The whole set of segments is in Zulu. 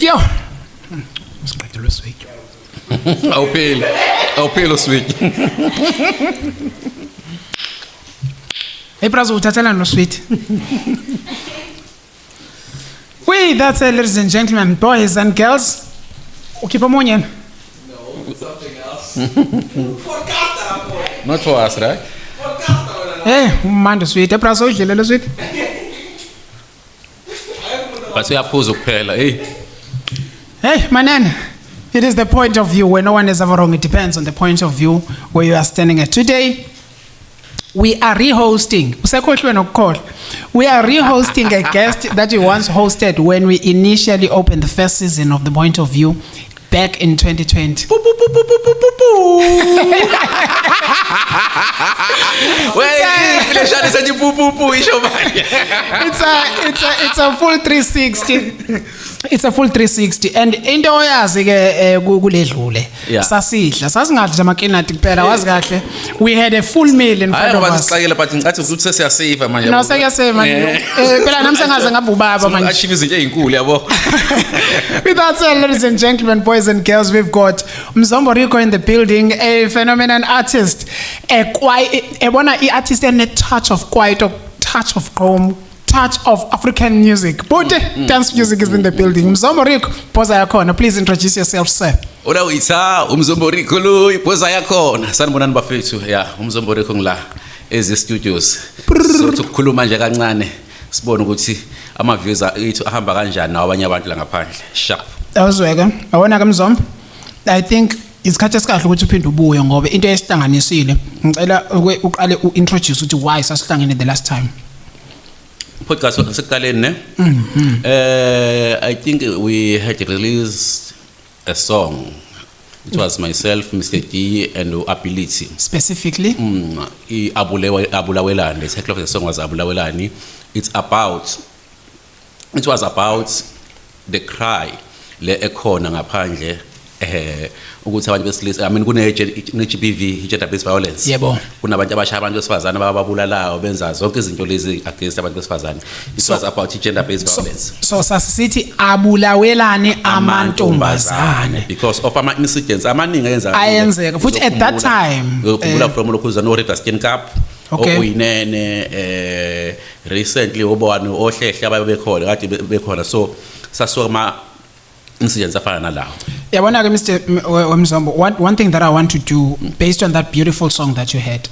Yo. Siqedwe lo switch. Awupheli switch. Hey brazo uthathela no sweet. That's it, ladies and gentlemen, boys and girls. Keep on on. No, it's something else. Not for us, right? Hey, mando sweet. Hey brazo udlile lo sweet. But uyaphuza ukuphela, hey. Hey, manan. It is the point of view where no one is ever wrong. It depends on the point of view where you are standing at. Today, we are rehosting. We are rehosting a guest that we once hosted when we initially opened the first season of The Point of View back in 2020. It's a full 360. It's a full 360 and into oyazi ke kuledlule sasidla sasingadla amakinati kuphela wazi kahle we had a full meal in front of us. Ayibasixakela but ngathi ukuthi sesiyasave manje. No sekuyasave manje. Phela nami sengaze ngabe ubaba manje. Achieve izinto ezinkulu yabo. With that said, ladies and gentlemen, boys and girls, we've got Mzombo Rico in the building, a phenomenal artist, a artist and a touch of chrome, touch of African music. But dance music is in the building. Mzombo Rico, poza yakhona. Please introduce yourself, sir. Ola uyitha uMzombo Rico lo ipoza yakhona. Sanibonani bafethu. Yeah, uMzombo Rico ngila ezi studios. So ukukhuluma nje kancane sibone ukuthi ama views ethu ahamba kanjani nabanye abantu la ngaphandle. Sharp. Awuzweke. Awona ke Mzombo. I think isikhathi esikahle ukuthi uphinde ubuye ngoba into esihlanganisile. Ngicela uqale uintroduce ukuthi why sasihlangene the last time. Podcast sekuqaleni ne? I think we had released a song. It was myself, Mr. D, and Ability. Specifically? Abulawelani. The title of the song was Abulawelani. It was about the cry le ekhona ngaphandle ukuthi abantu besilisa kune GBV gender based violence. Yebo. Kunabantu abashaya abantu besifazana ababulalayo benza zonke izinto lezi against abantu besifazana. It was about gender based violence. So sasithi abulawelani amantombazane because of ama incidents amaningi ayenzeka futhi at that time ukubula from lokhuza no Red Skin Cup. Okay. Uyinene recently obani ohlehla ababekhona kade bekhona so sasoma incidents afana nalawo. Yabona ke Mr. Mzombo, one thing that I want to do based on that beautiful song that you had.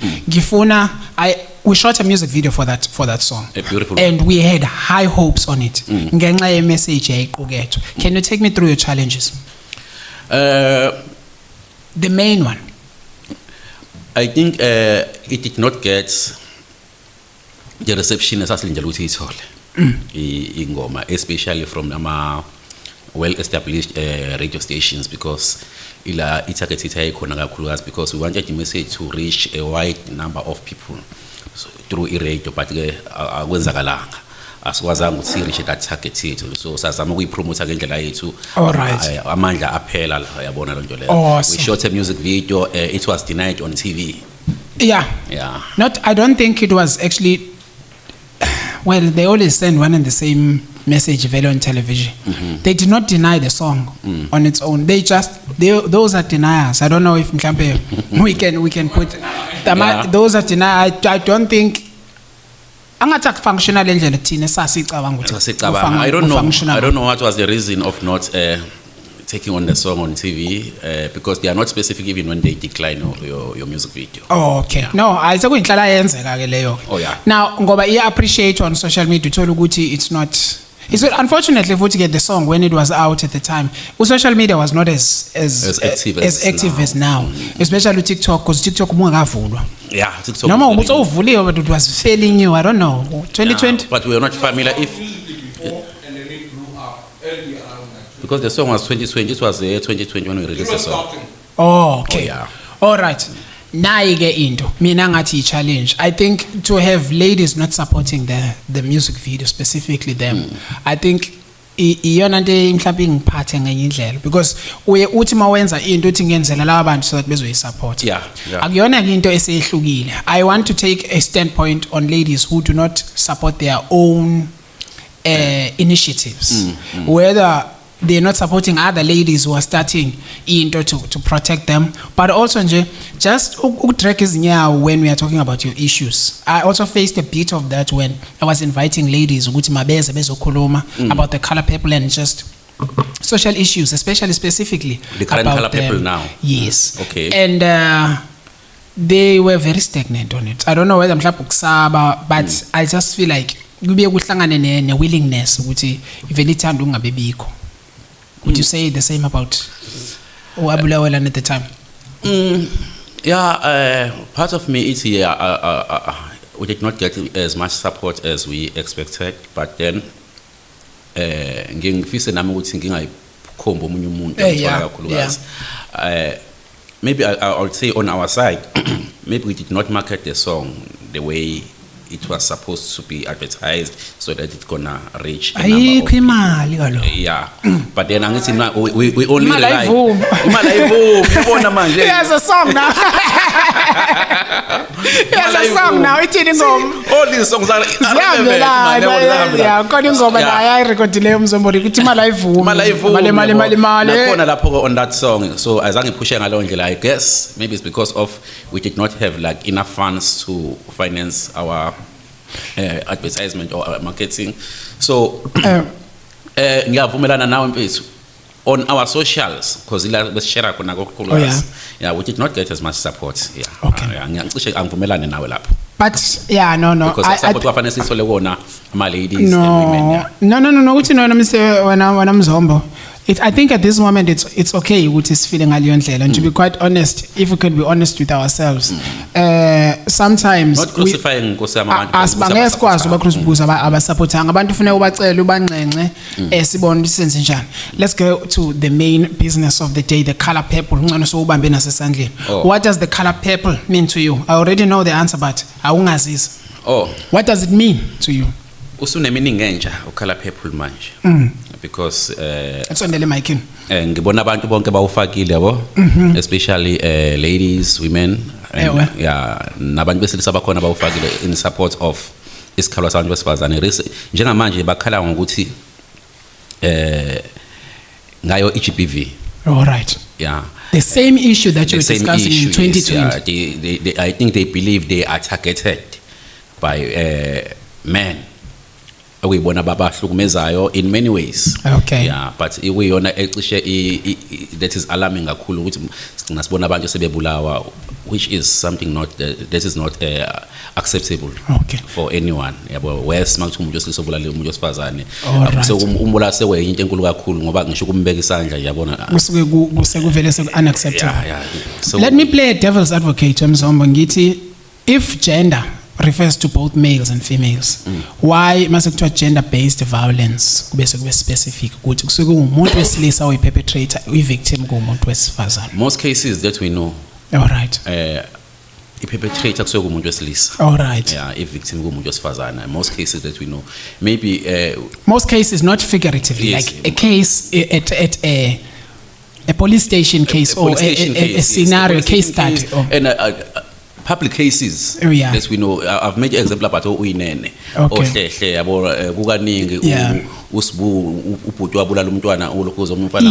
We shot a music video for that song. A beautiful and one. We had high hopes on it. Ngenxa ye message eyiqukethwe. Can you take me through your challenges? The main one. I think it did not get the reception esasilindele ukuthi ithole. Ingoma especially from nama well-established radio stations because ila itargeted ikhona kakhulukazi because we wanted the message to reach a wide number of people so, through radio but ke akwenzakalanga asikwazanga ukuthi reach that target yethu so sazama ukuyipromote ngendlela yethu amandla aphela yabona lonto leyo. We shot a music video it was denied on TV. Yeah. I don't think it was actually they always send one and the same message value on television. They did not deny the song on its own. Those are deniers. I don't know if we can put those are deniers. I don't think angathi functional endlela thina sasicabanga ukuthi I don't know what was the reason of not taking on the song on TV because they are not specific even when they decline your music video. Oh, okay. Yeah. No, ayisekuyihlala yenzeka ke leyo. Oh yeah. Now ngoba appreciate on social media uthola ukuthi it's unfortunately if you get the song when it was out at the time social media was not as active as now. Especially TikTok because TikTok mungavulwa. Yeah, TikTok. Noma ukuthi uvuliwe but it was failing you. I don't know. 2020 yeah, but we are not familiar if and then it grew up earlier because the song was 2020 it was 2020 when we released the song. Oh, okay. Oh, yeah. All right. Nayi ke into mina ngathi challenge. I think to have ladies not supporting the music video specifically them. I think iyona nto mhlawumbe ngiphathe ngenye indlela because uthi mawenza into uthi ngenzela laba bantu so that bezoyisupport. Yeah. Akuyona into esehlukile. I want to take a standpoint on ladies who do not support their own initiatives. Whether they're not supporting other ladies who are starting into to protect them. But also just track when we are talking about your issues. I also faced a bit of that when I was inviting ladies about the color people and just social issues, especially specifically the current about color people now. Yes. Okay. And they were very stagnant on it. I don't know whether I'm kusaba, but I just feel like kube kuhlangane ne willingness ukuthi even ithanda ungabebikho. Would you say the same about Abulawelan at the time? Yeah, part of me is here. We did not get as much support as we expected, but then ngifise nami ukuthi ngingayikhomba omunye umuntu kakhulukazi. Maybe I would say on our side, maybe we did not market the song the way it was supposed to be advertised so that it's gonna reach a number of yeah. But then we only rely. He has a song now. He has a song now. It's in all these songs are on that song. So as I'm pushing along, I guess maybe it's because of we did not have like enough funds to finance our advertisement or marketing. So ngiyavumelana nawe mfethu on our socials because we share khona kokukhulu. Yeah, we did not get as much support. Yeah. Okay. Ngiyacishe angivumelane nawe lapho. But yeah, no. Because support wafanele sithole kona ama ladies no. and women. Yeah. No. Uthi no Mr. when I'm Zombo. I think at this moment it's okay with his feeling aliyondlela. And to be quite honest, if we could be honest with ourselves, sometimes not crucifying asibangekwazi ubacrucifixa abasupportanga abantu ufuna ubacela ubancence sibone isenze njani. Let's go to the main business of the day, the color purple. Ngcono so ubambe nasesandleni. What does the color purple mean to you? I already know the answer, but awungazisa. What does it mean to you? Usuneminingi entsha ucolor purple manje. Because etsondele mic ngibona abantu bonke bawufakile yabo, especially ladies, women, and yeah, nabantu besilisa bakhona bawufakile in support of isikhala sabantu besifazane. Njengamanje bakhala ngokuthi ngayo GBV. All right. Yeah. The same issue that you were discussing in 2020. Yeah, they, I think they believe they are targeted by men. We bona babahlukumezayo in many ways. Okay. Yeah, but we yona ecishe that is alarming kakhulu ukuthi sigcina sibona abantu sebebulawa, which is something that is not acceptable for anyone. Yabo wes makuthi umuntu osilsobulala umuntu osifazane. So umbula sewe into enkulu kakhulu ngoba ngisho kumbeka isandla yabona. Kusekuvele unacceptable. Yeah. So let me play a devil's advocate Mzombo ngithi if gender refers to both males and females. Why must it be gender-based violence? Kube specific. Ukuthi kusuke umuntu wesilisa oyi perpetrator, uyi victim kumuntu wesifazane. Most cases that we know. All right. I perpetrator kusuke umuntu wesilisa. All right. Yeah, a victim kumuntu wesifazane. Most cases that we know. Maybe most cases, not figuratively, yes, like a case at a police station case or a scenario case study. And public cases that we know. I've made an example about Uyinene. Ohle yabo kukaningi usibu ubhuti wabulala umntwana olokhoza umfana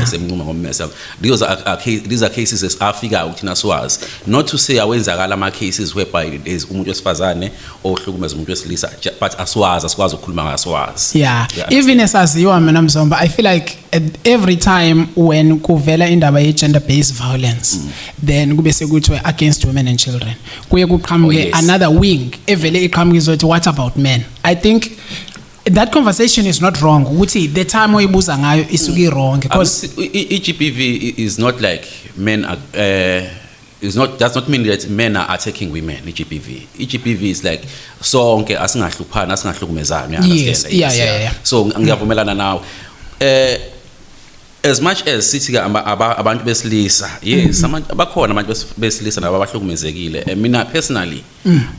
esemncuma ngommesa. These are cases afika uthina swazi. Not to say awenzakala ama cases whereby it is umuntu wesifazane ohlukumeza umuntu wesilisa, but aswazi ukukhuluma ngaswazi. Yeah. Even esaziwa mina Mzomba, I feel like every time when kuvela indaba ye gender based violence, then kube sekuthiwe against women and children, kuye kuqhamuke another wing evele iqhamuke izothi what about men. I think that conversation is not wrong. The time oyibuza ngayo isuke wrong because GBV is not like men are does not mean that men are attacking women. GBV is like sonke asingahluphana asingahlukumezana. Yes. Yeah. So ngiyavumelana nawe. As much as sithi abantu besilisa, yes, abakhona abantu besilisa nabahlukumezekile. Mina personally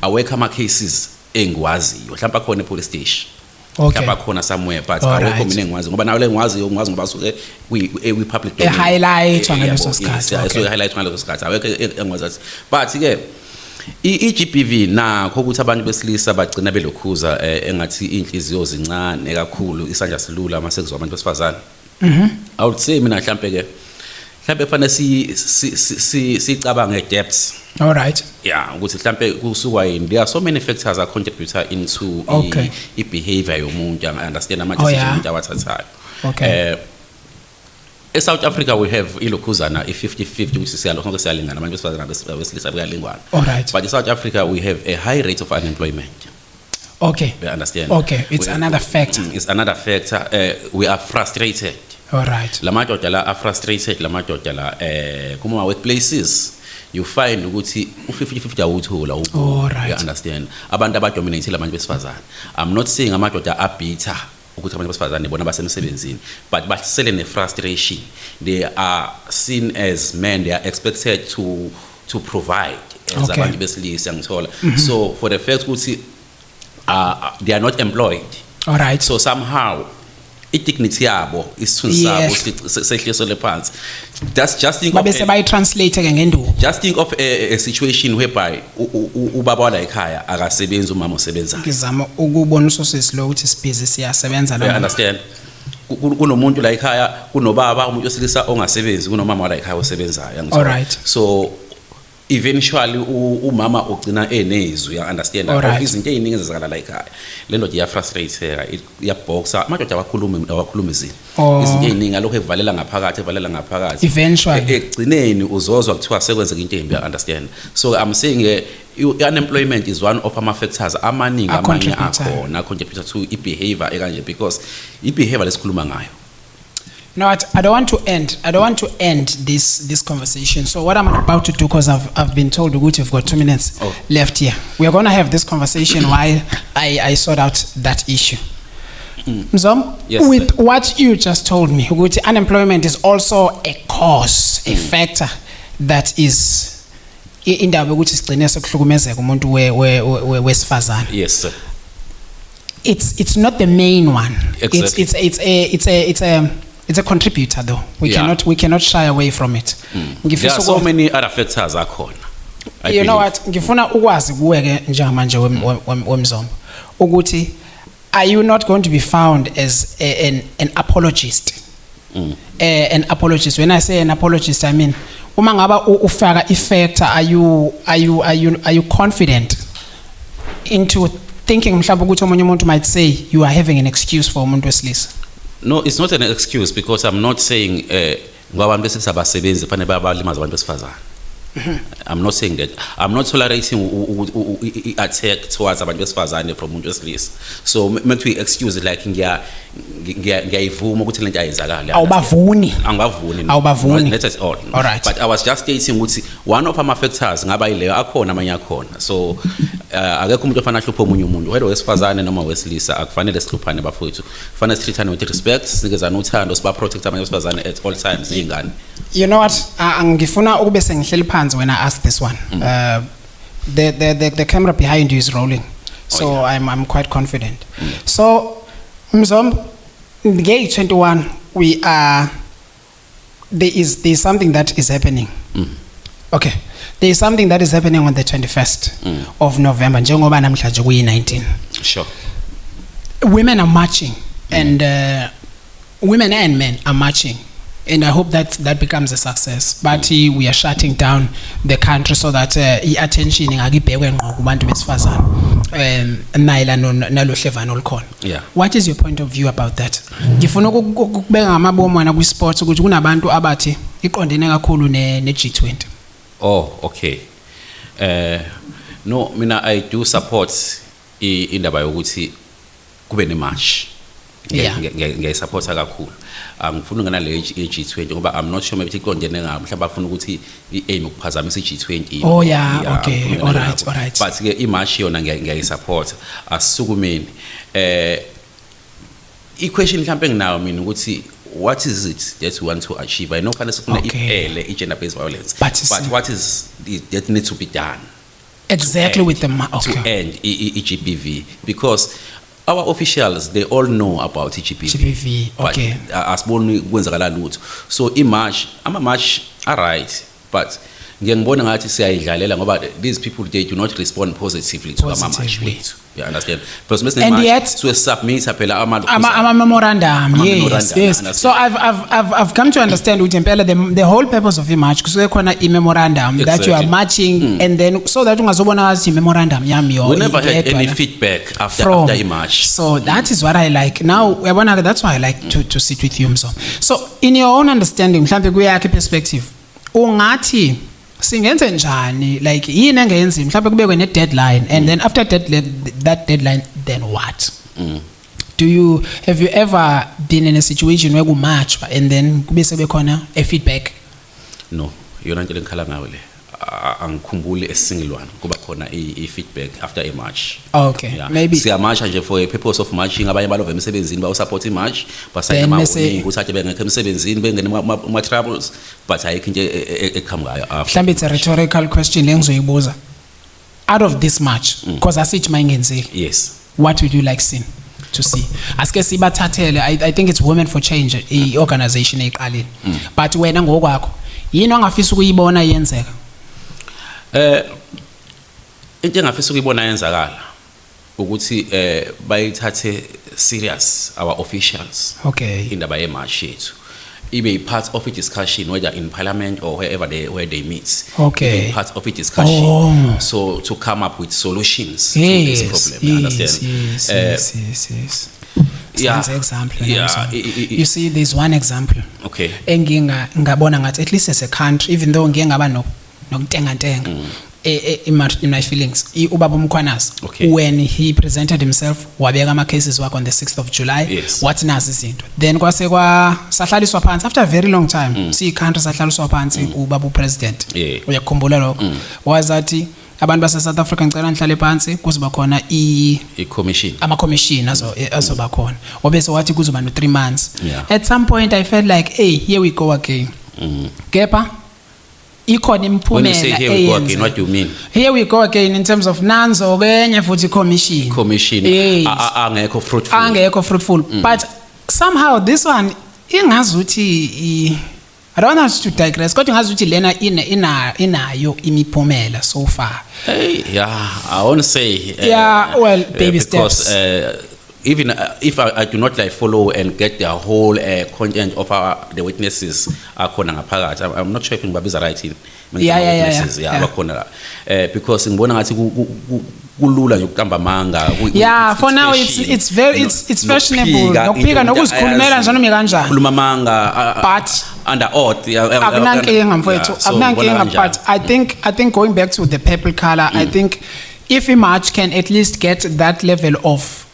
I work ama cases engwaziyo. Mhlawumbe khona police station. Mhlawumbe khona somewhere, but awekho mina engwazi ngoba nawe lengiwaziyo ngoba suke we public domain. Highlight ngaleso sikhathi. So highlight ngaleso sikhathi. Awekho engwazi. But ke iGBV nakho ukuthi abantu besilisa bagcina belokhuza engathi inhliziyo zincane kakhulu isandla silula mase kuzwa abantu besifazane. I would say mina mhlambe ke mhlambe fanele sicabange depths. All right. Yeah, ukuthi mhlambe kusuka yini. There are so many factors that contribute into I behavior yomuntu, I understand ama decisions awathathayo. Okay. In South Africa we have ilokhuzana i50-50 which is siyalokho siyalingana abantu besifazana besilisa bayalingana. All right. But in South Africa we have a high rate of unemployment. Okay. You understand? Okay, it's another factor. It's another factor. We are frustrated. All right. Lamadoda la are frustrated, lamadoda la kuma workplaces you find ukuthi u50-50 awuthola ubu. All right. You understand? Abantu abadominate labantu besifazana. I'm not saying amadoda are bitter ukuthi abantu besifazane bona basemsebenzini, but basele ne frustration. They are seen as men, they are expected to provide as abantu besilisa ngithola. So for the fact ukuthi they are not employed. All right. So somehow dignity yabo isithunzi sabo sehleso lephansi. That's just think of just think of a situation whereby ubaba la ekhaya akasebenzi umama usebenza. Ngizama ukubona usosisi lo ukuthi sibhizi siyasebenza la. You understand? Kunomuntu la ekhaya kunobaba umuntu osilisa ongasebenzi kunomama la ekhaya osebenzayo. All right. So eventually umama ugcina enezwi, you understand? Izinto eziningi ezizakala la ekhaya lento iya frustrate iyaboxa amadoda awakhuluma izinto izinto eziningi alokho evalela ngaphakathi eventually egcineni uzozwa kuthiwa sekwenzeka into embi, you understand? So I'm saying unemployment is one of ama factors amaningi amanye akhona contribute to behavior ekanje because behavior lesikhuluma ngayo. You know what? I don't want to end this conversation. So what I'm about to do, because I've been told that we've got 2 minutes left here. We are going to have this conversation while I sort out that issue. Mzom, yes, with what you just told me, unemployment is also a cause, a factor that is indaba ukuthi sigcine sekuhlukumezeka umuntu wesifazana. Yes, sir. It's not the main one. Exactly. It's a contributor though. We cannot shy away from it. There are so many other factors akhona. You know what? Ngifuna ukwazi kuwe ke njengamanje wemzombo ukuthi are you not going to be found as an apologist? An apologist. When I say an apologist, I mean uma ngaba ufaka ifactor, are you confident into thinking mhlawumbe ukuthi omunye umuntu might say you are having an excuse for umuntu wesilisa? No, it's not an excuse because I'm not saying ngoba abantu besilisa basebenzi fanele babalimaza abantu besifazana. I'm not saying that. I'm not tolerating attack towards abantu besifazane from umuntu wesilisa. So make we excuse it like ngiyayivuma ukuthi lento ayenzakala. Awubavuni. Angibavuni. Not at all. All right. But I was just stating ukuthi one of our factors ngaba ileyo akhona amanye akhona. So akekho umuntu ofana hlupho omunye umuntu. Whether wesifazane noma wesilisa akufanele sihluphane bafowethu. Kufanele sitreatane with respect, sinikeza uthando, siba protect abantu besifazane at all times ingane. You know what? Angifuna ukube sengihleli phansi when I ask this one. The camera behind you is rolling. So I'm quite confident. So Mzombo, Gay 21, there's something that is happening. Okay. There is something that is happening on the 21st of November. Njengoba namhlanje kuyi-19. Sure. Women are marching and women and men are marching. And I hope that becomes a success. But we are shutting down the country so that attention ingakibhekwe ngqo kubantu besifazana nayila nalo hlevano olukhona. What is your point of view about that? Ngifuna ukubeka ngamabomo wena ku sports ukuthi kunabantu abathi iqondene kakhulu ne G20. Oh, okay. No, mina I do support indaba yokuthi kube ne march. Ngiyayisupporta kakhulu. Angifuni ngana le G20 ngoba I'm not sure maybe iqondene ngami mhlawumbe afuna ukuthi iaim ukuphazamisa i-G20. Oh yeah, okay. All right. But ke imarch yona ngiyayisupport asukumeni. I-question mhlawumbe nginayo mina ukuthi what is it that we want to achieve? I know fanele sifuna iphele i-gender based violence. But what is it that needs to be done? Exactly with the to end GBV because our officials, they all know about GBV. Okay. Asiboni kwenzakala lutho. So I'm a march, all right, but ngiyangibona ngathi siyayidlalela ngoba these people they do not respond positively to ama match wethu. You understand? Because mase And yet- so submit phela ama memorandum, yes, yes. So I've come to understand ukuthi impela the whole purpose of i-march kusuke khona i-memorandum that you are Exactly. marching and then so that ungazobona ngathi i-memorandum yami we never had any feedback after a match. So that is what I like. Now uyabona that's why I like to sit with you Mzo. So in your own understanding mhlambe kuyakhe perspective ungathi singenze njani like yini engenzi mhlawumbe kubekwe ne deadline and then after that deadline then what have you ever been in a situation where kumatch and then kube sebekhona a feedback? No, yona into lenkhala ngawe le angikhumbuli esingle one kuba khona i feedback after a match. Okay, Yeah. maybe siya match nje for a purpose of matching abanye balove emsebenzini ba support i match basayina Then ma bese- ukuthi bengekho emsebenzini bengene ma troubles but ayikho into eqhamukayo after. mhlawumbe it's a rhetorical question lengizoyibuza. Out of this match because asithi mayingenzeki Yes. what would you like to see? Asike sibathathele I think it's Women for Change i-organization eyiqalile but wena ngokwakho yini ongafisa ukuyibona yenzeka? Into engafisa ukuyibona yenzakala ukuthi bayithathe serious our officials Okay. indaba ye match yethu ibe part of a discussion whether in parliament or where they meet. Okay. Ibe part of a discussion. Oh. So to come up with solutions to Yes, this problem. You understand? yes. Yeah. Stands example. Yeah, You see, there's one example. Okay. Ngabona ngathi at least as a country, even though ngiye ngaba nokutenga in my feelings, ubaba uMkhwanazi, Okay. when he presented himself, wabeka ama cases work on the 6th of July. Yes. What nazi izinto? Then kwase sahlaliswa phansi after a very long time. See country sahlaliswa phansi ubaba upresident. Yeah. Uyakukhumbula lokho? Wazathi abantu base South Africa ngicela nihlale phansi kuzoba khona I-commission. ama-commission azoba khona wabese wathi kuzoba no 3 months. Yeah. At some point I felt like hey here we go again. Kepha ikhona When you say imiphumela here we go again, eyenze. what do you mean? Here we go again in terms of nanzo kenye futhi commission. Commission Yes. angekho fruitful. Angekho fruitful but somehow this one ingazuthi I don't want to digress kodwa ngazuthi lena inayo imiphumela so far. Hey, yeah, I want to say. Yeah, well, baby because, steps. Even if I do not like follow and get the whole content of the witnesses akhona ngaphakathi, I'm not sure if ngibabiza right in. Yeah. Abakhona because ngibona ngathi kulula nje ukuqamba amanga. Yeah, for now it's very it's fashionable. Nokuphika nokuzikhulumela njalo kanjani. Khuluma amanga But under oath. akunankinga mfowethu akunankinga but I think going back to the purple color I think if a march can at least get that level of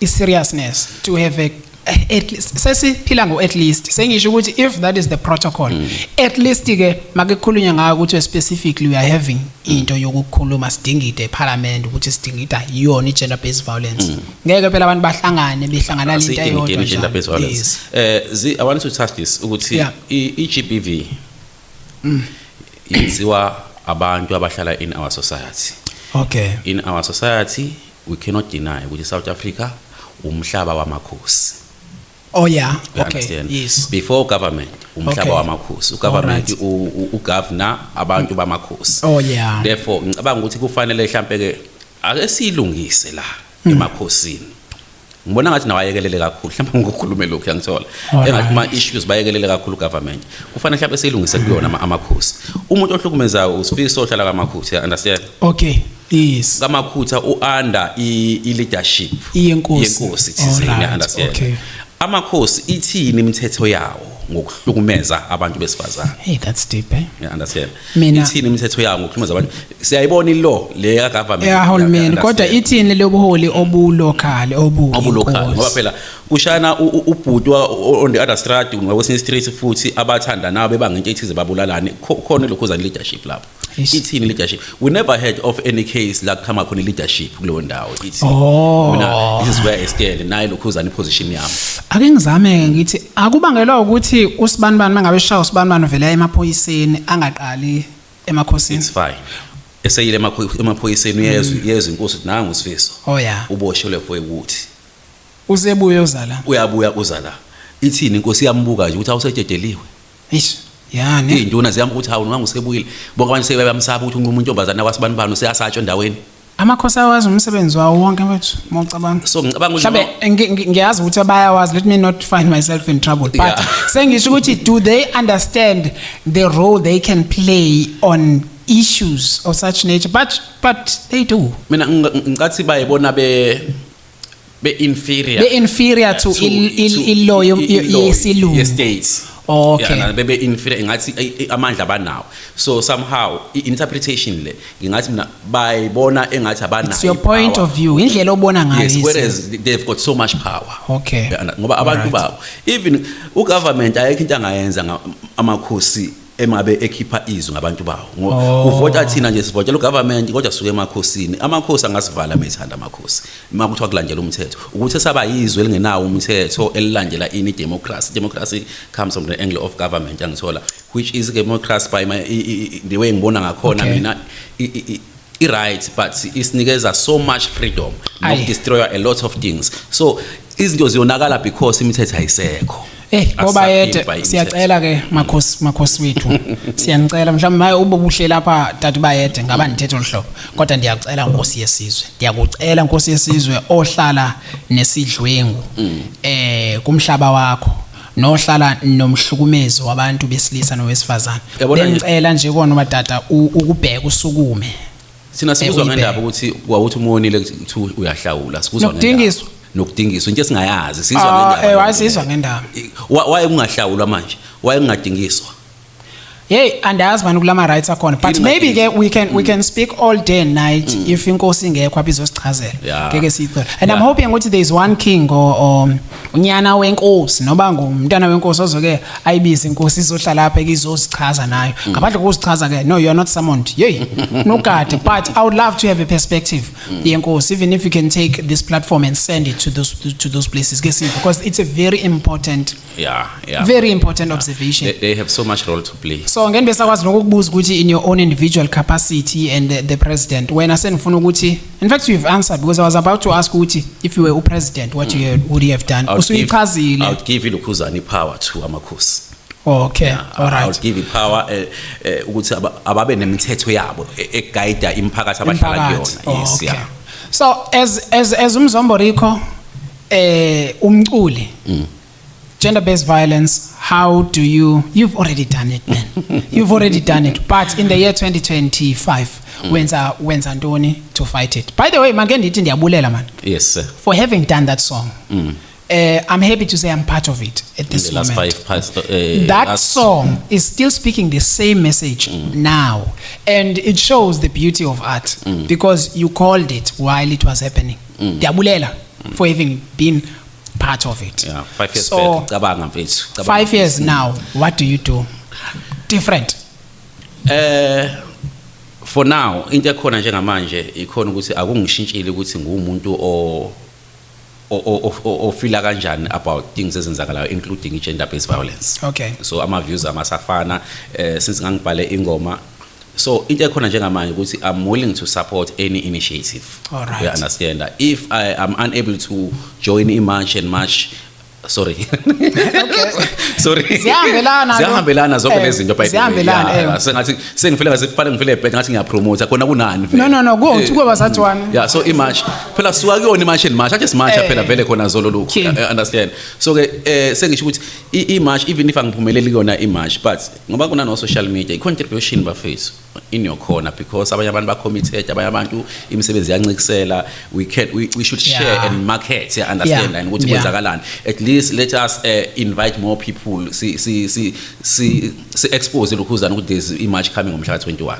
seriousness to have at least sesiphila ngo at least sengisho ukuthi if that is the protocol at least ke makekhulunywa ngayo ukuthi specifically we are having into yokukhuluma sidingide eParliament ukuthi sidingida yona igender based violence ngeke phela abantu bahlangane behlangana lento eyodwa gender based violence. I want to touch this ukuthi i-GBV yenziwa abantu abahlala in our society. Okay. In our society we cannot deny ukuthi South Africa umhlaba wamakhosi. Oh yeah. You Okay. understand? Yes. Before government umhlaba Okay. wamakhosi. Ugovernment Alright. ugovernor abantu bamakhosi. Oh yeah. Therefore ngicabanga ukuthi kufanele mhlambe ke ake silungise la emakhosini. Ngibona ngathi nawayekelele kakhulu mhlawumbe ngokukhuluma lokho yangithola engathi ma issues bayekelele kakhulu government kufanele mhlawumbe silungise kuyona amakhosi umuntu ohlukumezayo usifiso ohlala kamakhosi understand. Okay. Yes. Kamakhutha uanda i-leadership yenkosi thizeni understand. Okay. Amakhosi ithini imithetho yawo ngokuhlukumeza abantu besifazane. Hey, that's deep, You understand? Mina- Ithini imithetho yawo ngokuhlukumeza abantu siyayibona ilo le ya government. Yeah, hulumeni kodwa ithini lobuholi obulocal obulocal ngoba phela kushana ubhuti on the other street ngakwesinye street futhi abathanda nabo bebangento ethize babulalane khona lokhuzana leadership lapho. Yes. Ithini leadership? We never heard of any case la khama khona leadership kuleyo ndawo ithi. Oh. This is where I stand nayo lokhuzana iposition yami. Ake ngizame ngithi akubangelwa ukuthi usibanibani mangabe shaya usibanibani vele emaphoyiseni angaqali emakhosini. It's fine. Eseyile emaphoyiseni yezwe inkosi nangu usifiso. Oh yeah. Uboshelwe for ukuthi Usebuye uzala. uyabuya uzala. Ithini inkosi yambuka nje ukuthi awusetshedeliwe. Ish. Yeah, ne. Induna ziyamba ukuthi hawu ngangisebuyile bonke abantu sebeyamsaba ukuthi unquma intombazana kwasibani useyasatshwa endaweni. Amakhosi awazi umsebenzi wawo wonke mfethu mawucabanga. So ngicabanga ukuthi mhlawumbe ngiyazi ukuthi bayawazi, let me not find myself in trouble, but sengisho ukuthi do they understand the role they can play on issues of such nature, but they do. Mina ngicathi bayibona be inferior to law yesilungu. States. Okay. Yeah, bebe inferior ngathi amandla abanawo. So somehow interpretation le ngingathi mina bayibona engathi abanayo. It's your point of view. Indlela obona ngayo. Yes, whereas they've got so much power. Okay. Ngoba abantu babo even ugovernment ayekho into angayenza amakhosi emabe ekhipha izwi ngabantu bawo. Uvota thina nje sivotela ugovernment kodwa suke emakhosini. Amakhosi angasivala methanda amakhosi. Uma kuthiwa kulandela umthetho. Ukuthi esaba yizwe elingenawo umthetho elilandela ini democracy. Democracy comes from the angle of government angithola, which is democracy by the way ngibona ngakhona mina right, but isinikeza so much freedom not destroy a lot of things. So izinto ziyonakala because imithetho ayisekho. Ngoba yede siyacela ke makhosi wethu siyanicela mhlawumbe maye ububuhle lapha tatu bayede ngaba nithetho lihlobo, kodwa ndiyacela Nkosi yesizwe, ndiyakucela Nkosi yesizwe ohlala nesidlwengu kumhlaba wakho nohlala nomhlukumezi wabantu besilisa nowesifazana, bengicela nje kona ubatata ukubheka usukume. Sina sikuzwa ngendaba ukuthi kwawuthi umonile ukuthi uyahlawula, sikuzwa ngendaba nokudingiswa into esingayazi sizwa ngendaba. Wasizwa ngendaba. Waye kungahlawulwa manje, waye kungadingiswa. Andazi manje kulama rights akhona, but maybe we can speak all day and night if inkosi ingekho abizosichazela ngeke sicela. And I'm hoping ukuthi there is one king or unyana wenkosi noba ngumntana wenkosi ozoke ayibiza inkosi izohlala lapha ekizosichaza nayo. Ngaphandle kokusichaza ke no, you are not summoned. No God, but I would love to have a perspective yenkosi, even if you can take this platform and send it to those places because it's a very important very important observation. They have so much role to play. So ngene besakwazi nokukubuza ukuthi in your own individual capacity and the president, when I said ngifuna ukuthi, in fact you've answered, because I was about to ask ukuthi if you were president what would you have done. Usuyichazile. I would give iLukhuzani power to amakhosi. Okay, all right. I would give power ukuthi ababe nemithetho yabo eguide imphakathi abahlala kuyona. Yes, yeah. So as uMzomboriko umculi, gender-based violence, how do you've already done it, man. You've already done it, but in the year 2025 wenza ntoni to fight it? By the way, manje ndithi ndiyabulela man. Yes sir. For having done that song. I'm happy to say I'm part of it at this moment. That song is still speaking the same message now, and it shows the beauty of art because you called it while it was happening. Ndiyabulela for having been part of it. 5 years back. 5 years now, what do you do different? For now, into ekhona njengamanje ikhona ukuthi akungishintshile ukuthi ngumuntu o feel kanjani about things ezenzakalayo including gender based violence. Okay. So ama views amasafana since ngangibhale ingoma. So into ekhona njengamanje ukuthi I'm willing to support any initiative. All right. You understand that if I am unable to join in march, sorry. Okay. Sorry. Ziyahambelana zonke lezi zinto by the way. Sengathi sengifile ngazifana ngifile back ngathi ngiyapromote khona kunani vele. No go kuba basathwana. Yeah, so image phela suka kuyona image and march just march phela vele khona zolo lokho. Understand. So ke sengisho ukuthi image even if angiphumeleli kuyona image but ngoba kuna no social media i-contribution bafethu in your corner because abanye abantu ba committed, abanye abantu imisebenzi yancikisela, we should share and market, understand and ukuthi kwenzakalani. At least let us invite more people, see expose iLukhuzani ukuthi there's image coming on Mhla 21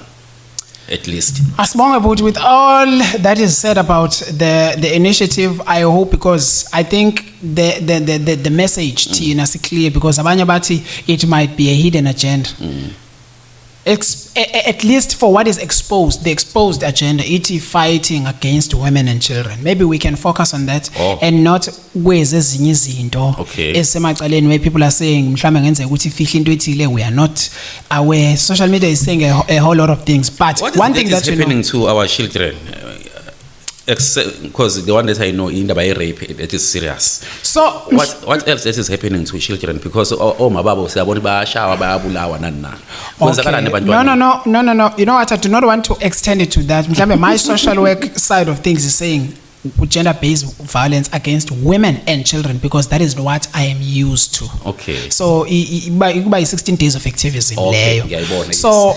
at least. Asibonge but with all that is said about the initiative, I hope, because I think the message Tina is clear, because abanye bathi it might be a hidden agenda. At least for what is exposed, the exposed agenda, it is fighting against women and children. Maybe we can focus on that and not ways ezinye izinto esemacaleni where people are saying mhlawumbe ngenzeka ukuthi ifihla into ethile, we are not aware. Social media is saying a whole lot of things, but one thing that is happening to our children. because the one that I know in the rape, it is serious. So What else is happening to children? Because my Bible says, No. You know what? I do not want to extend it to that. My social work side of things is saying gender-based violence against women and children because that is what I am used to. Okay. So by 16 days of activism. Okay. So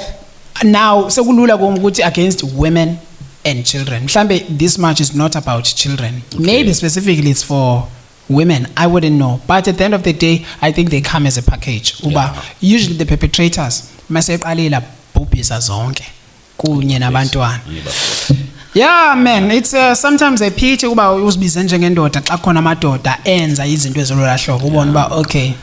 now against women and children. This march is not about children. Okay. Maybe specifically it's for women. I wouldn't know. But at the end of the day, I think they come as a package. Yeah. Usually the perpetrators yeah, man, it's sometimes a pity about uzibize njengendoda xa khona amadoda enza izinto ezilula hlobo ubona ba okay.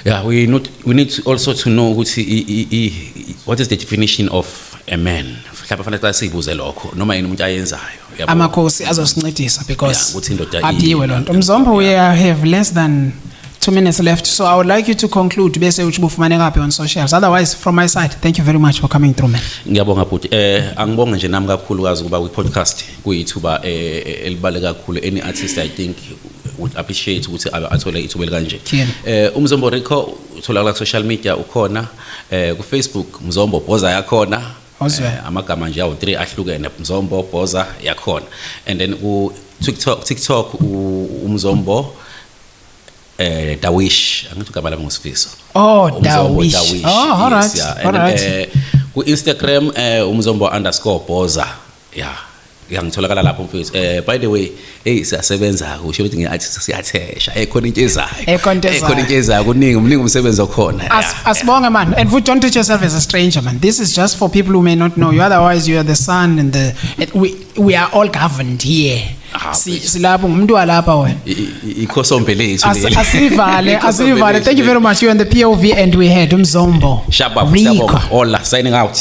Yeah, we need to also to know what is the definition of a man. Mhlawumbe fanele sibuze lokho noma yini umuntu ayenzayo. Amakhosi azosincedisa because abiwe lonto. Mzombo, we have less than 2 minutes left, so I would like you to conclude bese uchibufumaneka kaphi on socials. Otherwise, from my side, thank you very much for coming through, man. Ngiyabonga futhi angibonge nje nami kakhulukazi kuba kwi podcast kuyithuba elibaleka kakhulu. Any artist I think would appreciate ukuthi athole ithuba kanje. Umzombo Rico utholakala ku social media ukhona ku Facebook Mzombo Bhoza yakhona. Amagama nje awu 3 ahlukene Mzombo Bhoza yakhona, and then ku TikTok umzombo Dawish, angithi igama lami ngosifiso. Dawish. All right. Yeah. All right. Ku Instagram umzombo_Bhoza. Yeah. Ngitholakala lapho mfethu. By the way, siyasebenza kusho ukuthi ngeartist siyathesha. Ekhona into ezayo. Kuningi umsebenzi okhona. Asibonge man. And don't treat yourself as a stranger, man. This is just for people who may not know you. Otherwise you are the son and we are all governed here. Silapho ngumuntu walapha wena. Ikhosombe lethu leli. Asivale. Thank you very much. You and the POV and we had Umzombo. Shabab, Ola signing out.